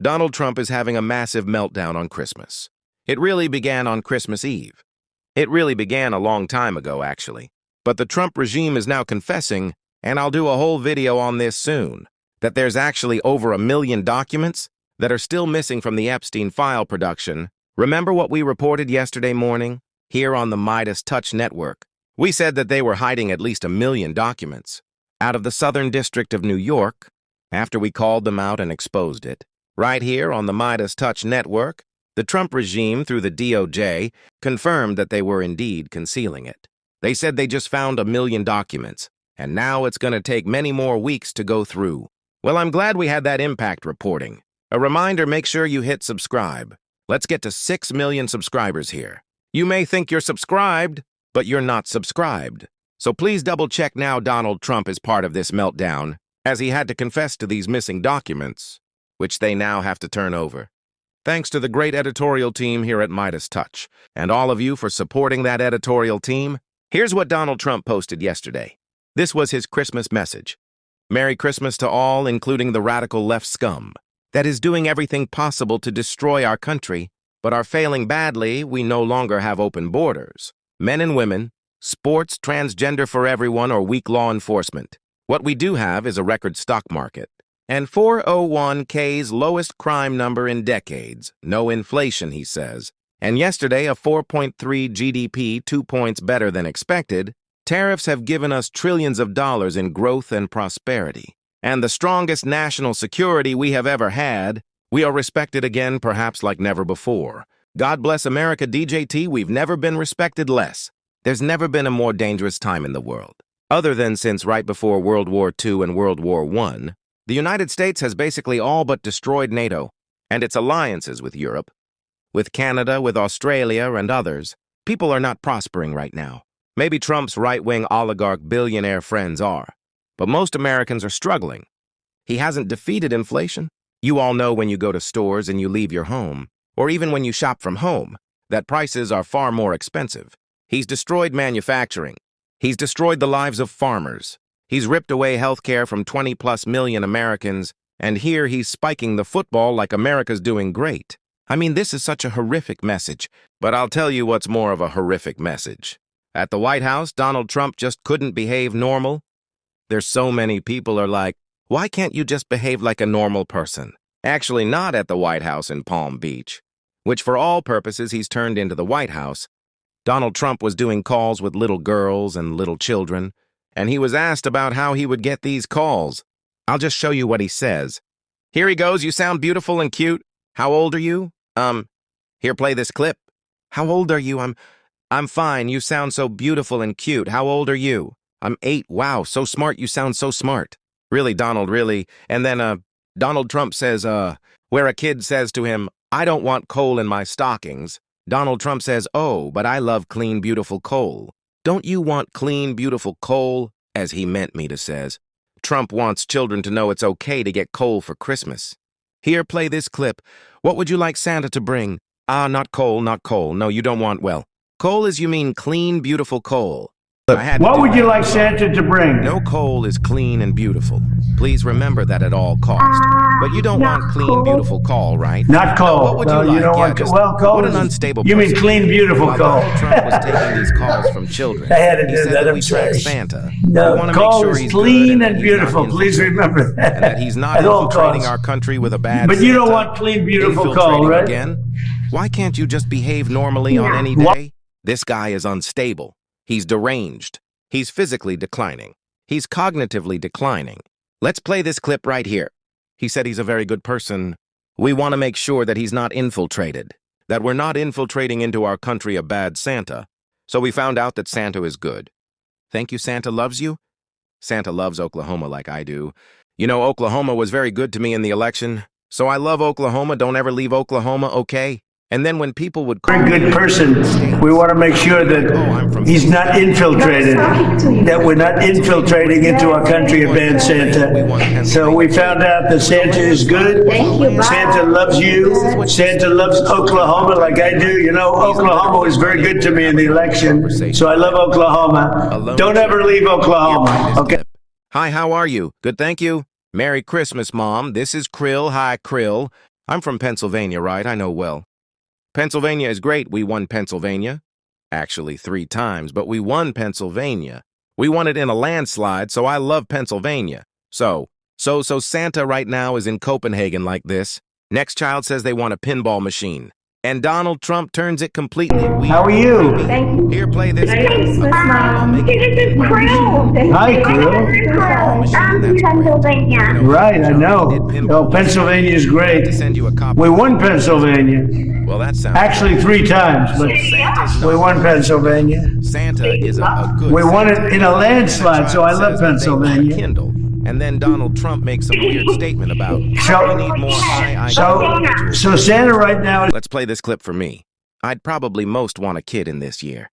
Donald Trump is having a massive meltdown on Christmas. It really began on Christmas Eve. It really began a long time ago, actually. But the Trump regime is now confessing, and I'll do a whole video on this soon, that there's actually over 1 million documents that are still missing from the Epstein file production. Remember what we reported yesterday morning here on the MeidasTouch network? We said that they were hiding at least 1 million documents out of the Southern District of New York after we called them out and exposed it. Right here on the MeidasTouch network, the Trump regime, through the DOJ, confirmed that they were indeed concealing it. They said they just found 1 million documents, and now it's going to take many more weeks to go through. Well, I'm glad we had that impact reporting. A reminder, make sure you hit subscribe. Let's get to 6 million subscribers here. You may think you're subscribed, but you're not subscribed. So please double-check now. Donald Trump is part of this meltdown, as he had to confess to these missing documents, which they now have to turn over. Thanks to the great editorial team here at MeidasTouch, and all of you for supporting that editorial team. Here's what Donald Trump posted yesterday. This was his Christmas message. Merry Christmas to all, including the radical left scum that is doing everything possible to destroy our country, but are failing badly. We no longer have open borders, men and women, sports, transgender for everyone, or weak law enforcement. What we do have is a record stock market and 401k's lowest crime number in decades. No inflation, he says. And yesterday, a 4.3 GDP, 2 points better than expected. Tariffs have given us trillions of dollars in growth and prosperity, and the strongest national security we have ever had. We are respected again, perhaps like never before. God bless America, DJT. We've never been respected less. There's never been a more dangerous time in the world, other than since right before World War II and World War I. The United States has basically all but destroyed NATO and its alliances with Europe, with Canada, with Australia, and others. People are not prospering right now. Maybe Trump's right-wing oligarch billionaire friends are, but most Americans are struggling. He hasn't defeated inflation. You all know when you go to stores and you leave your home, or even when you shop from home, that prices are far more expensive. He's destroyed manufacturing. He's destroyed the lives of farmers. He's ripped away health care from 20+ million Americans, and here he's spiking the football like America's doing great. I mean, this is such a horrific message, but I'll tell you what's more of a horrific message. At the White House, Donald Trump just couldn't behave normal. There's so many people are like, why can't you just behave like a normal person? Actually, not at the White House in Palm Beach, which for all purposes he's turned into the White House. Donald Trump was doing calls with little girls and little children, and he was asked about how he would get these calls. I'll just show you what he says. Here he goes. You sound beautiful and cute. How old are you? Here, play this clip. How old are you? I'm fine. You sound so beautiful and cute. How old are you? I'm 8. Wow, so smart. You sound so smart. Really, Donald, really? And then, Donald Trump says, where a kid says to him, I don't want coal in my stockings. Donald Trump says, oh, but I love clean, beautiful coal. Don't you want clean, beautiful coal? As he meant me to says. Trump wants children to know it's okay to get coal for Christmas. Here, play this clip. What would you like Santa to bring? Not coal, not coal. No, you don't want, well, coal is you mean clean, beautiful coal. What would you like Santa to bring? No coal is clean and beautiful. Please remember that at all costs. But you don't want clean, beautiful coal, right? Not coal. No, what would you like? You don't want just, well, coal. What an unstable You person. mean clean, beautiful While coal? Donald Trump was taking these calls from children. I had to He do said that. that I'm we track sorry. Santa. No, we want to coal make sure is he's clean good and beautiful. Please remember that. And that he's not At all infiltrating costs. our country with a bad But you don't Santa. want clean, beautiful coal, Infiltrating right? again? Why can't you just behave normally on any day? This guy is unstable. He's deranged. He's physically declining. He's cognitively declining. Let's play this clip right here. He said he's a very good person. We want to make sure that he's not infiltrated, that we're not infiltrating into our country a bad Santa. So we found out that Santa is good. Thank you, Santa loves you? Santa loves Oklahoma like I do. You know, Oklahoma was very good to me in the election, so I love Oklahoma. Don't ever leave Oklahoma, okay? And then when people would call Very good person. We want to make sure that he's not infiltrated, that we're not infiltrating into our country a bad Santa. So we found out that Santa is good. Santa loves you. Santa loves Oklahoma like I do. You know, Oklahoma was very good to me in the election, so I love Oklahoma. Don't ever leave Oklahoma, okay? Hi, how are you? Good, thank you. Merry Christmas, Mom. This is Krill. Hi, Krill. I'm from Pennsylvania, right? I know well. Pennsylvania is great. We won Pennsylvania. Actually, 3 times, but we won Pennsylvania. We won it in a landslide, so I love Pennsylvania. So Santa right now is in Copenhagen like this. Next child says they want a pinball machine. And Donald Trump turns it completely. How are you? Thank you. Here, play this. Thanks, Mom. This is Krill. Hi, Krill. I'm from Pennsylvania. Right, I know. Oh, Pennsylvania's great. To send you a copy. We won Pennsylvania. Well, that sounds. Actually, 3 times, but Santa's we won Pennsylvania. Santa is a good. We won it in a landslide, so I Child love says that they want a Pennsylvania. Kindle, and then Donald Trump makes some weird statement about we need more high IQ. So Santa right now, Let's play this clip for me. I'd probably most want a kid in this year.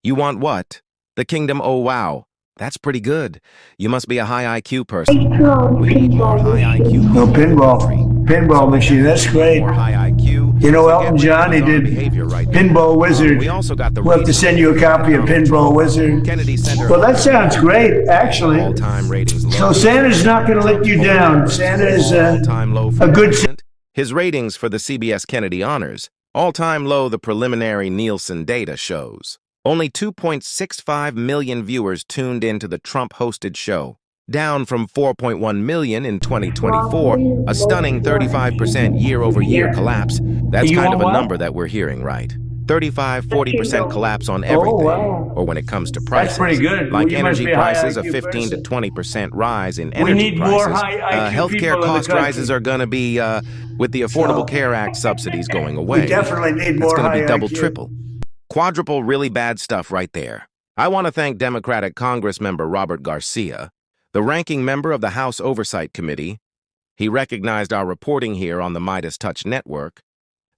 You want what? The kingdom? Oh, wow. That's pretty good. You must be a high IQ person. We need more high IQ. no pinball machine, that's great. More high IQ. You know So Elton get John, he rid of did behavior right there. Pinball Wizard. We also got the We'll have to send you a copy of Pinball Wizard. Kennedy Center. Well, that sounds great, actually. All-time ratings low. So Santa's not going to let you down. Santa is All-time low for a good... president. His ratings for the CBS Kennedy Honors, all-time low the preliminary Nielsen data shows. Only 2.65 million viewers tuned into the Trump-hosted show, down from 4.1 million in 2024, a stunning 35% year-over-year collapse. That's kind of a number that we're hearing, right? 35–40% collapse on everything, wow. or when it comes to prices. pretty good. Like You must energy be a high prices, a IQ 15 to person. 20% rise in energy need more prices. high IQ people Healthcare in the cost country. rises are going to be, with the Affordable Care Act subsidies going away. We definitely need It's more going to high be double, IQ. triple. Quadruple really bad stuff right there. I want to thank Democratic Congress member Robert Garcia, the ranking member of the House Oversight Committee. He recognized our reporting here on the MeidasTouch network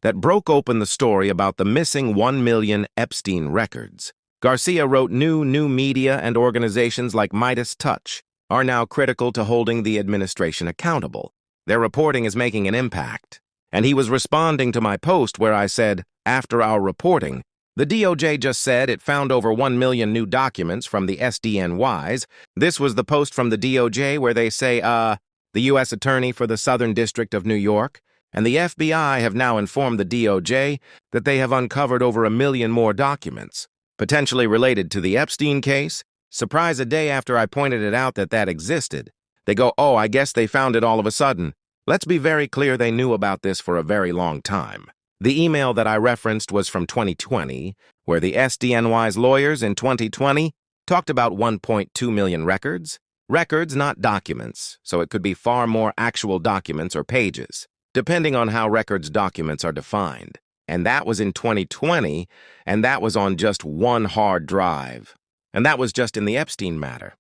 that broke open the story about the missing 1 million Epstein records. Garcia wrote new media and organizations like MeidasTouch are now critical to holding the administration accountable. Their reporting is making an impact. And he was responding to my post where I said, after our reporting, the DOJ just said it found over 1 million new documents from the SDNYs. This was the post from the DOJ where they say, the U.S. Attorney for the Southern District of New York and the FBI have now informed the DOJ that they have uncovered over 1 million more documents, potentially related to the Epstein case. Surprise, a day after I pointed it out that existed. They go, oh, I guess they found it all of a sudden. Let's be very clear, they knew about this for a very long time. The email that I referenced was from 2020, where the SDNY's lawyers in 2020 talked about 1.2 million records. Records, not documents, so it could be far more actual documents or pages, depending on how records documents are defined. And that was in 2020, and that was on just one hard drive. And that was just in the Epstein matter,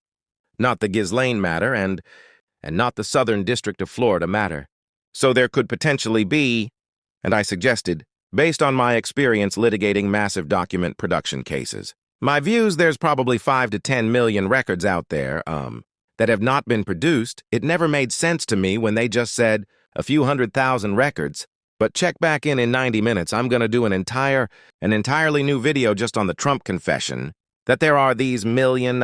not the Ghislaine matter, and not the Southern District of Florida matter. So there could potentially be, and I suggested, based on my experience litigating massive document production cases, my views, there's probably 5 to 10 million records out there, that have not been produced. It never made sense to me when they just said a few 100,000 records. But check back in 90 minutes. I'm going to do an entirely new video just on the Trump confession that there are these million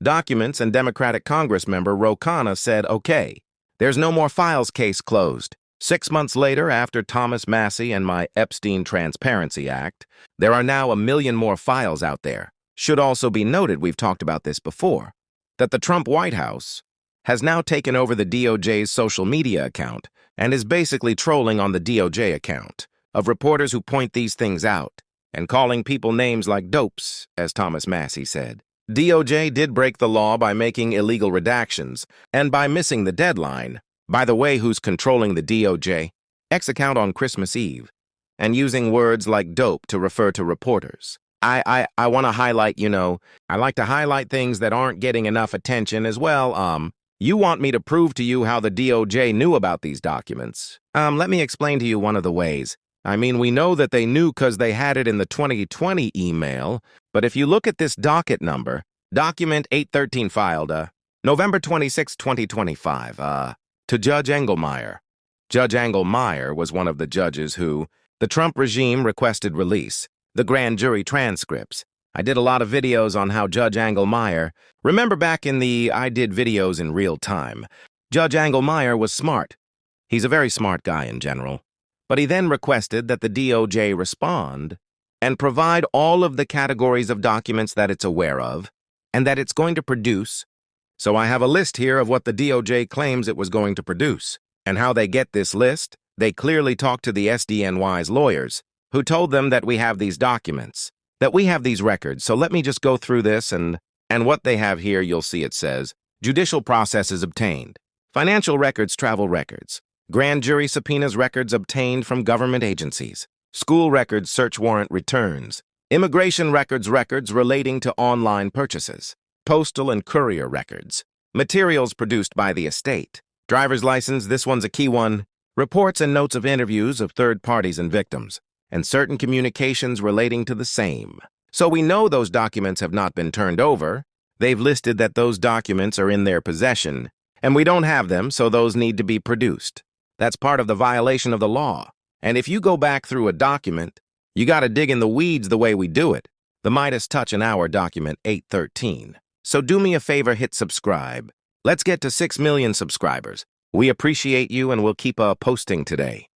documents, and Democratic Congress member Ro Khanna said, okay, there's no more files, case closed. 6 months later, after Thomas Massie and my Epstein Transparency Act, there are now 1 million more files out there. Should also be noted, we've talked about this before, that the Trump White House has now taken over the DOJ's social media account and is basically trolling on the DOJ account of reporters who point these things out and calling people names like dopes, as Thomas Massie said. DOJ did break the law by making illegal redactions and by missing the deadline. By the way, who's controlling the DOJ? X account on Christmas Eve and using words like dope to refer to reporters. I want to highlight, I like to highlight things that aren't getting enough attention as well. You want me to prove to you how the DOJ knew about these documents. Let me explain to you one of the ways. I mean, we know that they knew because they had it in the 2020 email, but if you look at this docket number, document 813 filed, November 26, 2025, to Judge Engelmeyer. Judge Engelmeyer was one of the judges who the Trump regime requested release. The grand jury transcripts. I did a lot of videos on how Judge Engelmeyer, remember back in I did videos in real time. Judge Engelmeyer was smart. He's a very smart guy in general. But he then requested that the DOJ respond and provide all of the categories of documents that it's aware of and that it's going to produce. So I have a list here of what the DOJ claims it was going to produce. And how they get this list, they clearly talked to the SDNY's lawyers, who told them that we have these documents, that we have these records. So let me just go through this and what they have here, you'll see it says, judicial processes obtained, financial records, travel records, grand jury subpoenas, records obtained from government agencies, school records, search warrant returns, immigration records, records relating to online purchases, postal and courier records, materials produced by the estate, driver's license, this one's a key one, reports and notes of interviews of third parties and victims, and certain communications relating to the same. So we know those documents have not been turned over. They've listed that those documents are in their possession, and we don't have them, so those need to be produced. That's part of the violation of the law. And if you go back through a document, you got to dig in the weeds the way we do it. The MeidasTouch an hour document 813. So do me a favor, hit subscribe. Let's get to 6 million subscribers. We appreciate you and we'll keep posting today.